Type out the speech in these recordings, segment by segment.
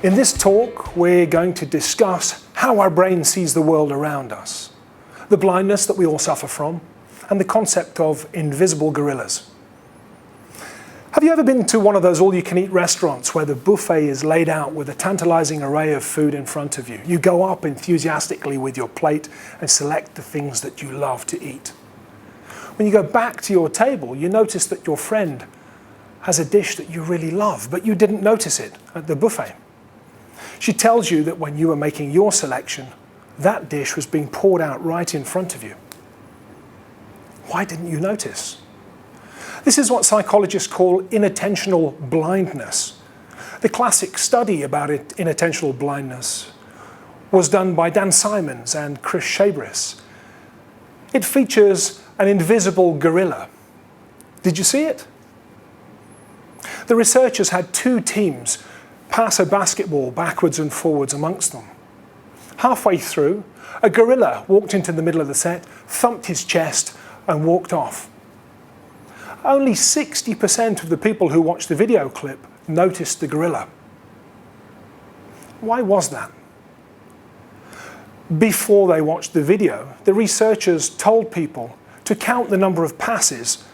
In this talk, we're going to discuss how our brain sees the world around us, the blindness that we all suffer from, and the concept of invisible gorillas. Have you ever been to one of those all-you-can-eat restaurants where the buffet is laid out with a tantalizing array of food in front of you? You go up enthusiastically with your plate and select the things that you love to eat. When you go back to your table, you notice that your friend has a dish that you really love, but you didn't notice it at the buffet. She tells you that when you were making your selection, that dish was being poured out right in front of you. Why didn't you notice? This is what psychologists call inattentional blindness. The classic study about inattentional blindness was done by Dan Simons and Chris Shabris. It features an invisible gorilla. Did you see it? The researchers had two teams pass a basketball backwards and forwards amongst them. Halfway through, a gorilla walked into the middle of the set, thumped his chest, and walked off. Only 60% of the people who watched the video clip noticed the gorilla. Why was that? Before they watched the video, the researchers told people to count the number of passes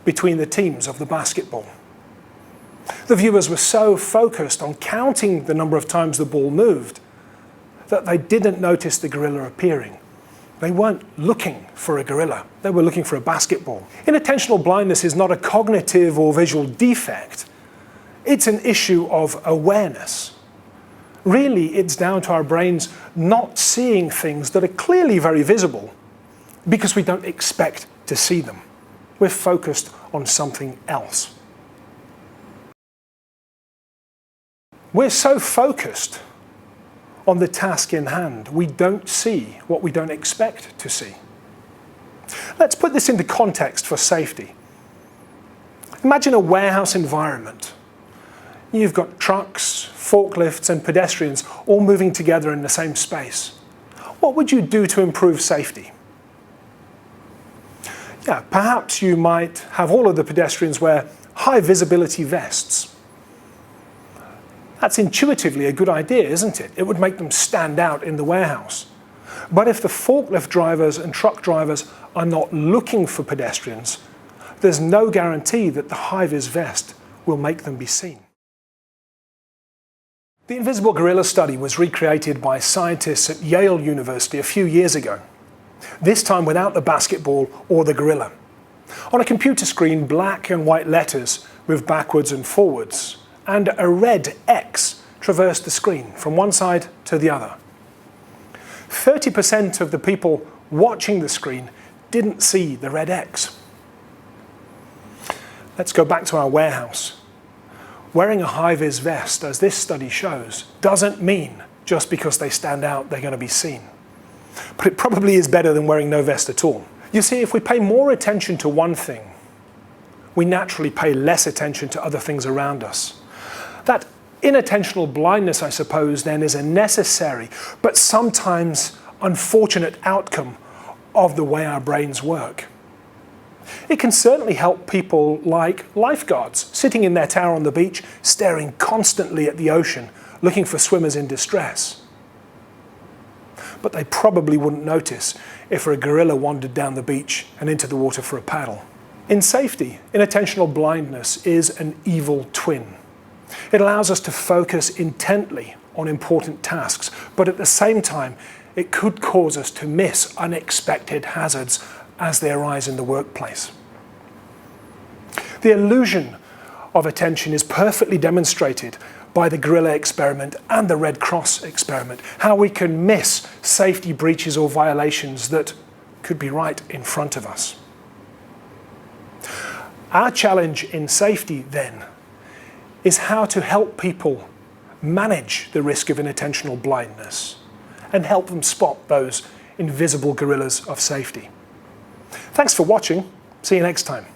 between the teams of the basketball. The viewers were so focused on counting the number of times the ball moved that they didn't notice the gorilla appearing. They weren't looking for a gorilla, they were looking for a basketball. Inattentional blindness is not a cognitive or visual defect. It's an issue of awareness. Really, it's down to our brains not seeing things that are clearly very visible because we don't expect to see them. We're focused on something else. We're so focused on the task in hand, we don't see what we don't expect to see. Let's put this into context for safety. Imagine a warehouse environment. You've got trucks, forklifts, and pedestrians all moving together in the same space. What would you do to improve safety? Yeah, perhaps you might have all of the pedestrians wear high visibility vests. That's intuitively a good idea, isn't it? It would make them stand out in the warehouse. But if the forklift drivers and truck drivers are not looking for pedestrians, there's no guarantee that the high-vis vest will make them be seen. The invisible gorilla study was recreated by scientists at Yale University a few years ago, this time without the basketball or the gorilla. On a computer screen, black and white letters moved backwards and forwards, and a red X traversed the screen from one side to the other. 30% of the people watching the screen didn't see the red X. Let's go back to our warehouse. Wearing a high-vis vest, as this study shows, doesn't mean just because they stand out they're going to be seen. But it probably is better than wearing no vest at all. You see, if we pay more attention to one thing, we naturally pay less attention to other things around us. That inattentional blindness, I suppose, then is a necessary but sometimes unfortunate outcome of the way our brains work. It can certainly help people like lifeguards sitting in their tower on the beach, staring constantly at the ocean, looking for swimmers in distress. But they probably wouldn't notice if a gorilla wandered down the beach and into the water for a paddle. In safety, inattentional blindness is an evil twin. It allows us to focus intently on important tasks, but at the same time, it could cause us to miss unexpected hazards as they arise in the workplace. The illusion of attention is perfectly demonstrated by the gorilla experiment and the Red Cross experiment, how we can miss safety breaches or violations that could be right in front of us. Our challenge in safety, then, is how to help people manage the risk of inattentional blindness and help them spot those invisible gorillas of safety. Thanks for watching. See you next time.